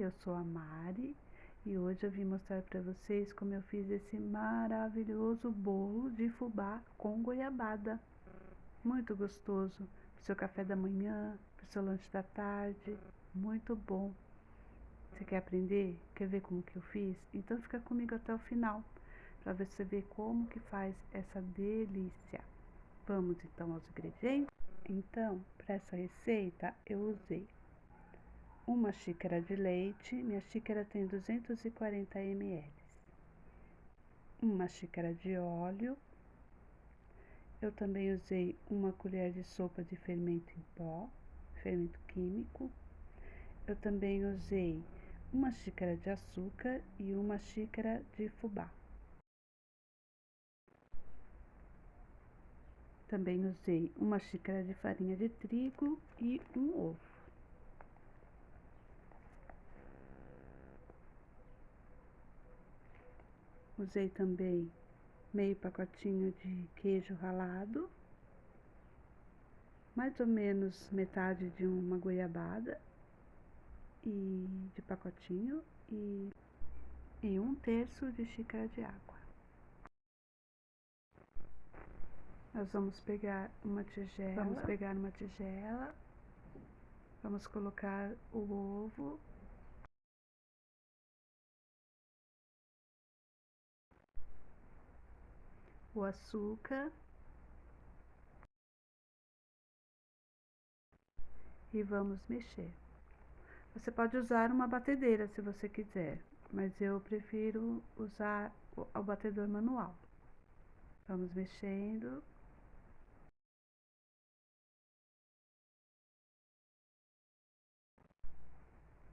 eu sou a Mari e hoje eu vim mostrar para vocês como eu fiz esse maravilhoso bolo de fubá com goiabada. Muito gostoso, para o seu café da manhã, para o seu lanche da tarde, muito bom. Você quer aprender? Quer ver como que eu fiz? Então fica comigo até o final, para você ver como que faz essa delícia. Vamos então aos ingredientes? Então, para essa receita eu usei uma xícara de leite, minha xícara tem 240 ml. Uma xícara de óleo. Eu também usei uma colher de sopa de fermento em pó, fermento químico. Eu também usei uma xícara de açúcar e uma xícara de fubá. Também usei uma xícara de farinha de trigo e um ovo. Usei também meio pacotinho de queijo ralado, mais ou menos metade de uma goiabada e de pacotinho e 1/3 de xícara de água. Nós vamos pegar uma tigela, vamos colocar o ovo, o açúcar e vamos mexer. Você pode usar uma batedeira se você quiser, mas eu prefiro usar o batedor manual. Vamos mexendo.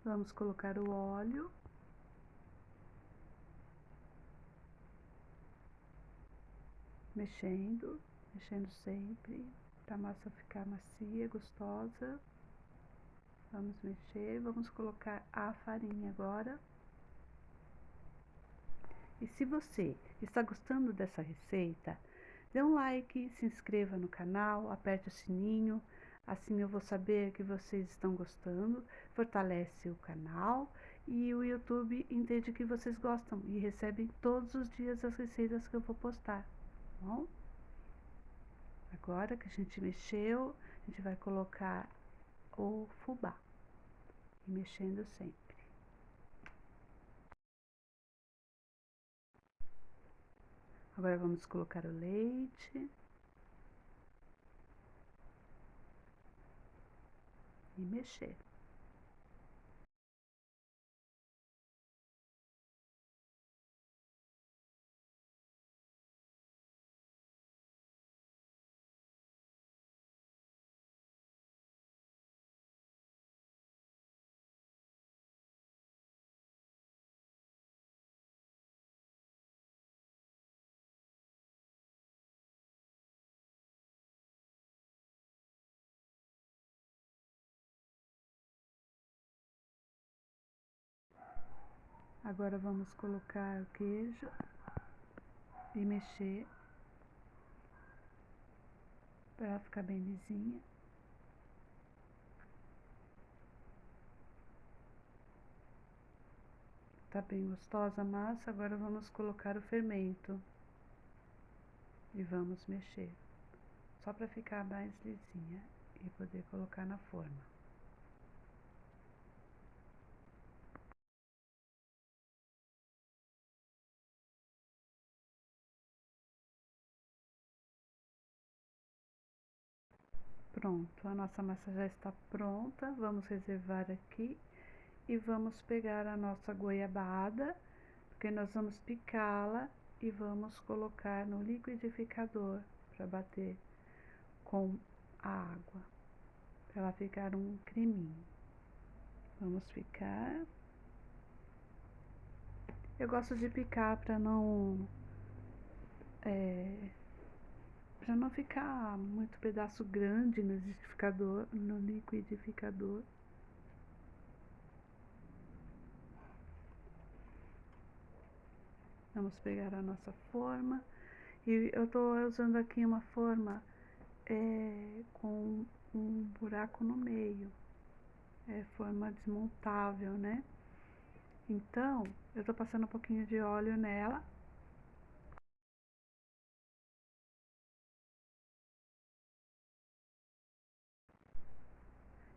Vamos colocar o óleo. Mexendo sempre, para a massa ficar macia, gostosa. Vamos mexer, vamos colocar a farinha agora. E se você está gostando dessa receita, dê um like, se inscreva no canal, aperte o sininho, assim eu vou saber que vocês estão gostando, fortalece o canal e o YouTube entende que vocês gostam e recebem todos os dias as receitas que eu vou postar, tá bom? Agora que a gente mexeu, a gente vai colocar o fubá e mexendo sempre. Agora vamos colocar o leite e mexer. Agora vamos colocar o queijo e mexer para ela ficar bem lisinha. Tá bem gostosa a massa, agora vamos colocar o fermento e vamos mexer, só para ficar mais lisinha e poder colocar na forma. Pronto, a nossa massa já está pronta, vamos reservar aqui e vamos pegar a nossa goiabada, porque nós vamos picá-la e vamos colocar no liquidificador para bater com a água, para ela ficar um creminho. Vamos picar. Eu gosto de picar para não ficar muito pedaço grande no liquidificador. Vamos pegar a nossa forma. E eu tô usando aqui uma forma com um buraco no meio. É forma desmontável, né? Então, eu tô passando um pouquinho de óleo nela.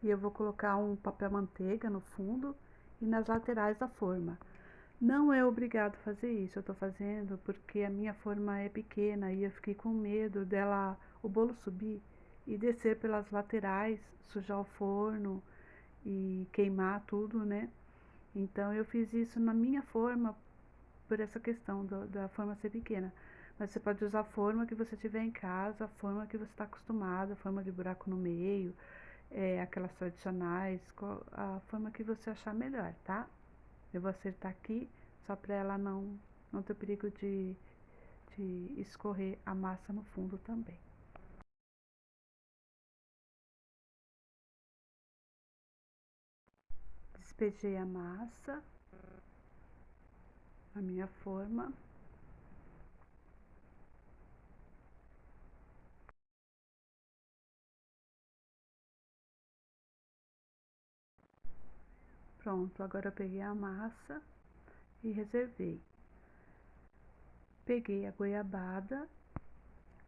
E eu vou colocar um papel manteiga no fundo e nas laterais da forma. Não é obrigado fazer isso, eu tô fazendo porque a minha forma é pequena e eu fiquei com medo dela, o bolo subir e descer pelas laterais, sujar o forno e queimar tudo, né? Então eu fiz isso na minha forma por essa questão da forma ser pequena. Mas você pode usar a forma que você tiver em casa, a forma que você está acostumado, a forma de buraco no meio, aquelas tradicionais, a forma que você achar melhor, tá? Eu vou acertar aqui, só para ela não ter perigo de escorrer a massa no fundo também. Despejei a massa, a minha forma. Pronto, agora eu peguei a massa e reservei. Peguei a goiabada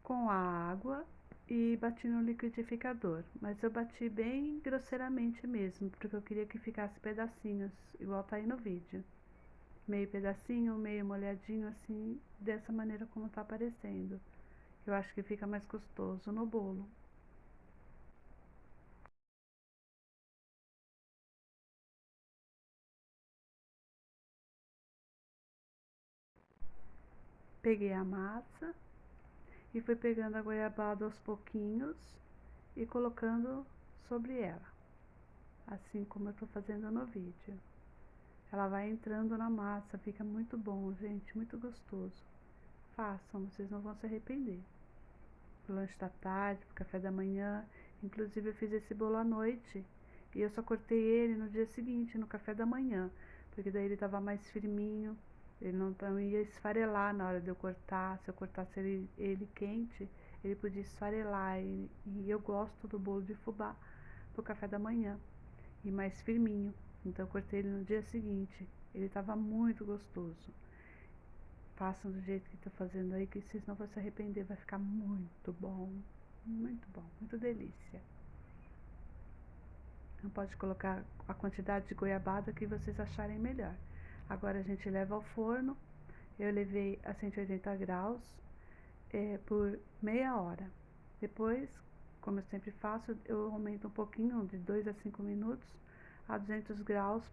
com a água e bati no liquidificador, mas eu bati bem grosseiramente mesmo, porque eu queria que ficasse pedacinhos, igual tá aí no vídeo. Meio pedacinho, meio molhadinho, assim, dessa maneira como tá aparecendo. Eu acho que fica mais gostoso no bolo. Peguei a massa e fui pegando a goiabada aos pouquinhos e colocando sobre ela, assim como eu tô fazendo no vídeo. Ela vai entrando na massa, fica muito bom, gente, muito gostoso. Façam, vocês não vão se arrepender. Pro lanche da tarde, pro café da manhã. Inclusive eu fiz esse bolo à noite e eu só cortei ele no dia seguinte, no café da manhã, porque daí ele tava mais firminho, ele não ia esfarelar na hora de eu cortar. Se eu cortasse ele quente, ele podia esfarelar. E eu gosto do bolo de fubá pro café da manhã e mais firminho. Então eu cortei ele no dia seguinte. Ele tava muito gostoso. Façam do jeito que tô fazendo aí, que vocês não vão se arrepender, vai ficar muito bom, muito delícia. Não pode colocar a quantidade de goiabada que vocês acharem melhor. Agora a gente leva ao forno, eu levei a 180 graus por meia hora. Depois, como eu sempre faço, eu aumento um pouquinho, de 2 a 5 minutos, a 200 graus,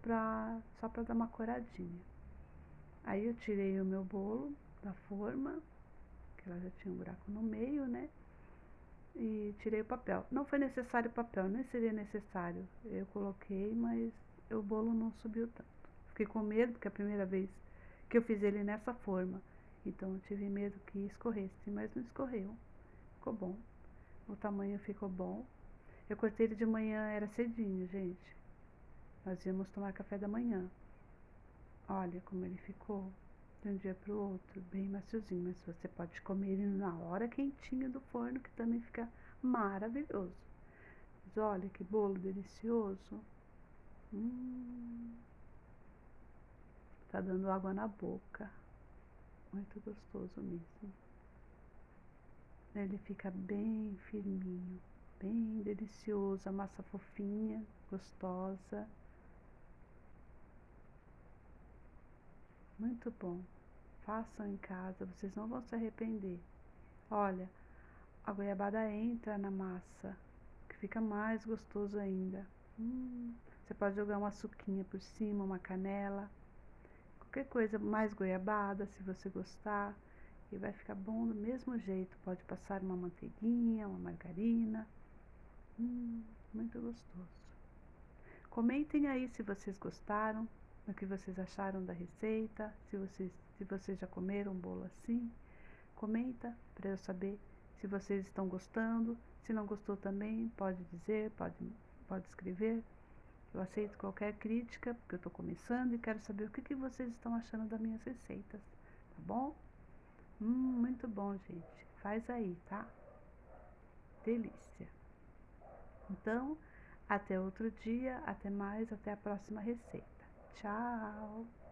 só para dar uma coradinha. Aí eu tirei o meu bolo da forma, que ela já tinha um buraco no meio, né? E tirei o papel. Não foi necessário o papel, nem seria necessário. Eu coloquei, mas o bolo não subiu tanto. Fiquei com medo, porque é a primeira vez que eu fiz ele nessa forma. Então eu tive medo que escorresse, mas não escorreu. Ficou bom. O tamanho ficou bom. Eu cortei ele de manhã, era cedinho, gente. Nós íamos tomar café da manhã. Olha como ele ficou de um dia para o outro, bem maciozinho. Mas você pode comer ele na hora quentinho do forno, que também fica maravilhoso. Mas olha que bolo delicioso. Tá dando água na boca. Muito gostoso mesmo. Ele fica bem firminho, bem delicioso. A massa fofinha, gostosa. Muito bom. Façam em casa, vocês não vão se arrepender. Olha, a goiabada entra na massa, que fica mais gostoso ainda. Você pode jogar uma suquinha por cima, uma canela, qualquer coisa, mais goiabada, se você gostar. E vai ficar bom do mesmo jeito. Pode passar uma manteiguinha, uma margarina. Muito gostoso. Comentem aí se vocês gostaram, o que vocês acharam da receita, se vocês já comeram um bolo assim. Comenta para eu saber se vocês estão gostando. Se não gostou também, pode dizer, pode escrever. Eu aceito qualquer crítica, porque eu estou começando e quero saber o que vocês estão achando das minhas receitas, tá bom? Muito bom, gente. Faz aí, tá? Delícia. Então, até outro dia, até mais, até a próxima receita. Tchau!